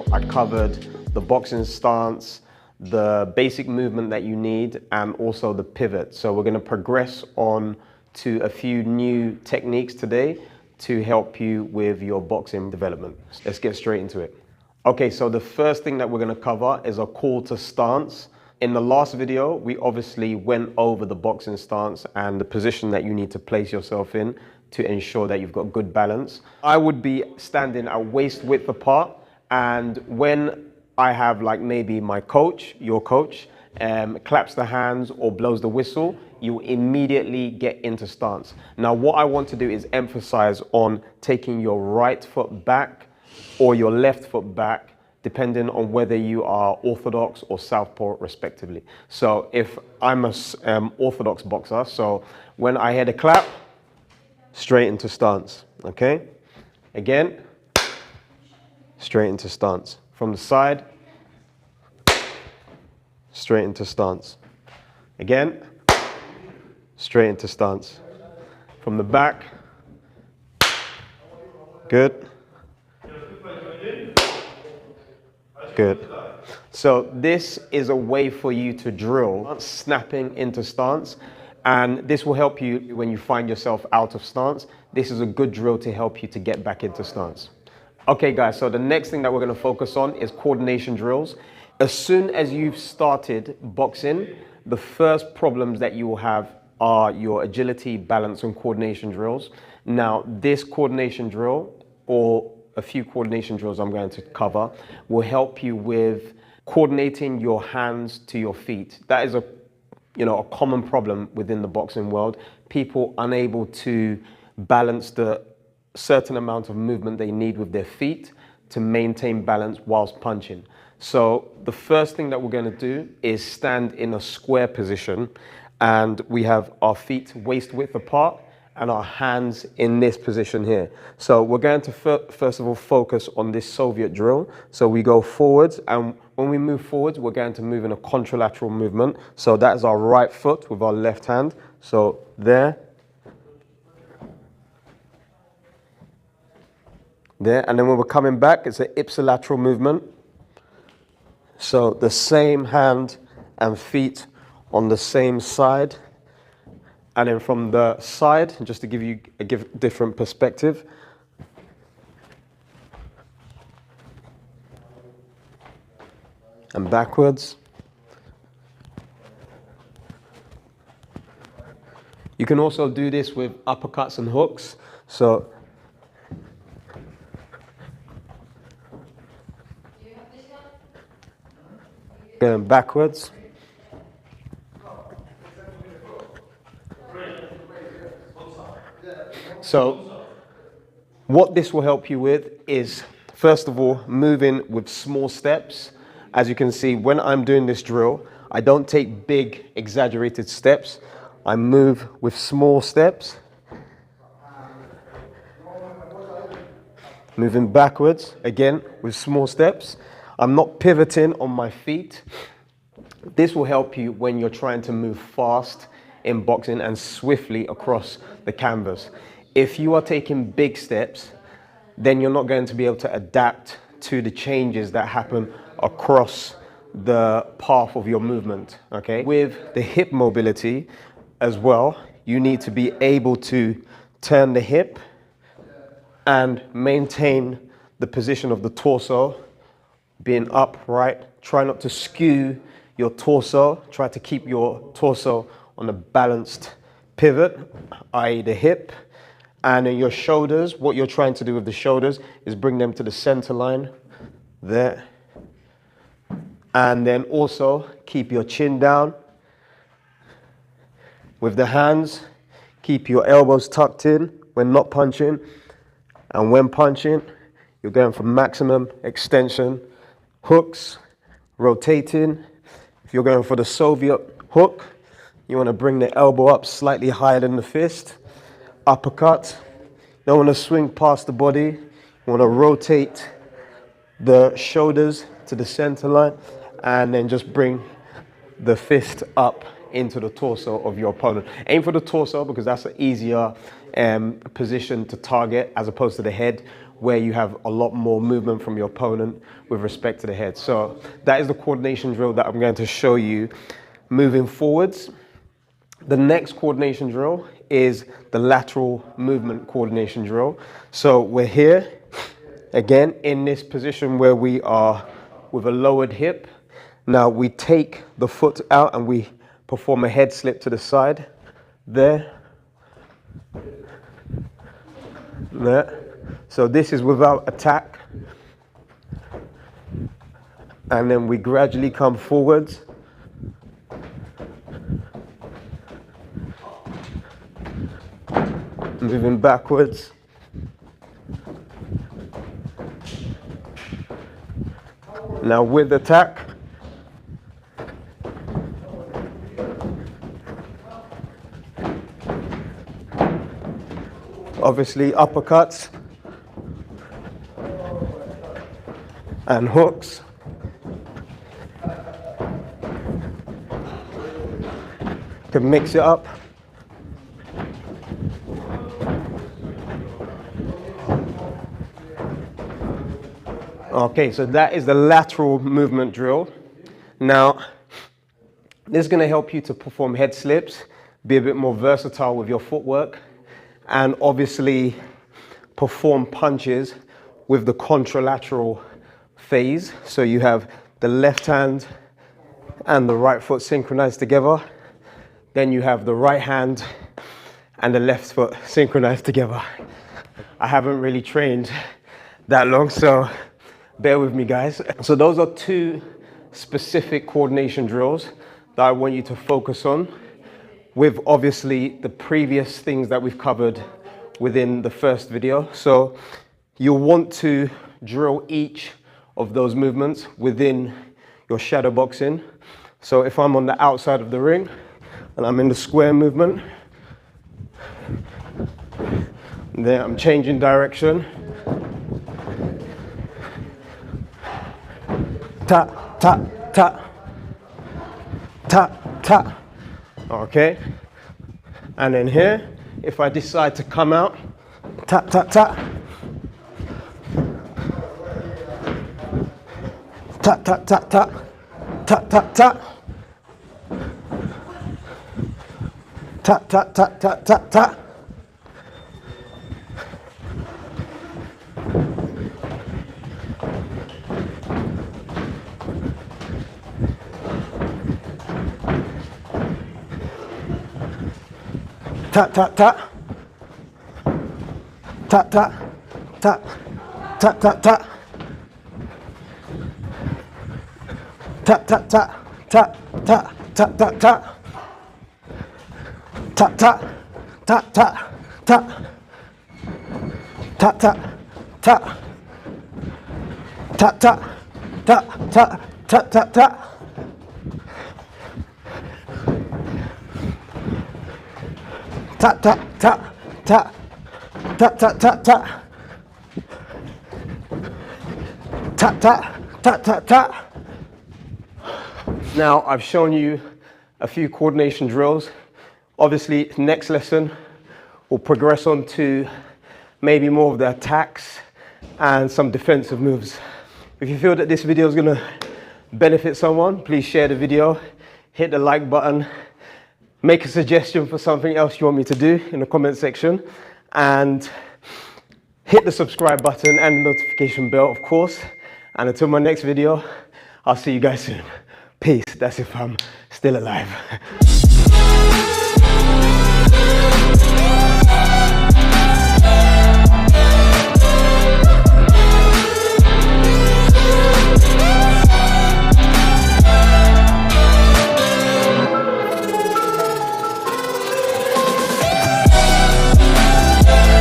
video, I covered the boxing stance, the basic movement that you need, and also the pivot. So we're going to progress on to a few new techniques today to help you with your boxing development. Let's get straight into it. Okay, so the first thing that we're going to cover is a call to stance. In the last video, we obviously went over the boxing stance and the position that you need to place yourself in to ensure that you've got good balance. I would be standing at waist width apart, and when I have like maybe my coach, your coach, claps the hands or blows the whistle, you immediately get into stance. Now, what I want to do is emphasize on taking your right foot back or your left foot back, depending on whether you are orthodox or southpaw respectively. So if I'm an orthodox boxer, so when I hear the clap, straight into stance, okay? Again, straight into stance. From the side, straight into stance. Again, straight into stance. From the back, good. Good. So this is a way for you to drill snapping into stance, and this will help you when you find yourself out of stance. This is a good drill to help you to get back into stance. Okay guys, so the next thing that we're going to focus on is coordination drills. As soon as you've started boxing, the first problems that you will have are your agility, balance, and coordination drills. Now, this coordination drill, or a few coordination drills I'm going to cover, will help you with coordinating your hands to your feet. That is a common problem within the boxing world. People unable to balance the certain amount of movement they need with their feet to maintain balance whilst punching. So the first thing that we're going to do is stand in a square position, and we have our feet waist width apart and our hands in this position here. So we're going to first of all focus on this Soviet drill. So we go forwards, and when we move forwards, we're going to move in a contralateral movement. So that is our right foot with our left hand. So there, and then when we're coming back, it's an ipsilateral movement. So the same hand and feet on the same side. And then from the side, just to give you a different perspective, and backwards. You can also do this with uppercuts and hooks. So going backwards. So what this will help you with is, first of all, moving with small steps. As you can see, when I'm doing this drill, I don't take big, exaggerated steps. I move with small steps. Moving backwards, again, with small steps. I'm not pivoting on my feet. This will help you when you're trying to move fast in boxing and swiftly across the canvas. If you are taking big steps, then you're not going to be able to adapt to the changes that happen across the path of your movement, okay? With the hip mobility as well, you need to be able to turn the hip and maintain the position of the torso, being upright. Try not to skew your torso. Try to keep your torso on a balanced pivot, i.e. the hip. And in your shoulders, what you're trying to do with the shoulders is bring them to the center line, there. And then also keep your chin down. With the hands, keep your elbows tucked in when not punching. And when punching, you're going for maximum extension. Hooks, rotating. If you're going for the Soviet hook, you want to bring the elbow up slightly higher than the fist. Uppercut. You don't want to swing past the body. You want to rotate the shoulders to the center line and then just bring the fist up into the torso of your opponent. Aim for the torso because that's an easier position to target as opposed to the head, where you have a lot more movement from your opponent with respect to the head. So that is the coordination drill that I'm going to show you moving forwards. The next coordination drill is the lateral movement coordination drill. So we're here, again, in this position where we are with a lowered hip. Now we take the foot out and we perform a head slip to the side. There. There. So this is without attack. And then we gradually come forwards. Moving backwards. Now with attack. Obviously uppercuts and hooks. Can mix it up. Okay, so that is the lateral movement drill. Now, this is going to help you to perform head slips, be a bit more versatile with your footwork, and obviously perform punches with the contralateral phase. So you have the left hand and the right foot synchronized together. Then you have the right hand and the left foot synchronized together. I haven't really trained that long, so bear with me, guys. So those are two specific coordination drills that I want you to focus on, with obviously the previous things that we've covered within the first video. So you'll want to drill each of those movements within your shadow boxing. So if I'm on the outside of the ring and I'm in the square movement, then I'm changing direction. Tap, tap, tap, tap, tap. Okay. And then here, if I decide to come out, tap, tap, tap. Tap, tap, tap, tap. Tap, tap, tap. Tap, tap, tap, tap, tap, tap. Tap, tap, tap. Tap, tap, tap. Tap, tap, tap. Tap, tap, tap. Tap, tap, tap, tap, tap. Tap, tap, tap, tap, tap. Tap, tap, tap. Tap, tap, tap, tap, tap, tap, tap. Tap, tap, tap, tap, tap, tap, tap, tap. Tap, tap, tap, tap, tap. Now I've shown you a few coordination drills. Obviously, next lesson we'll progress on to maybe more of the attacks and some defensive moves. If you feel that this video is going to benefit someone, please share the video, hit the like button. Make a suggestion for something else you want me to do in the comment section, and hit the subscribe button and the notification bell, of course. And until my next video, I'll see you guys soon. Peace. That's if I'm still alive.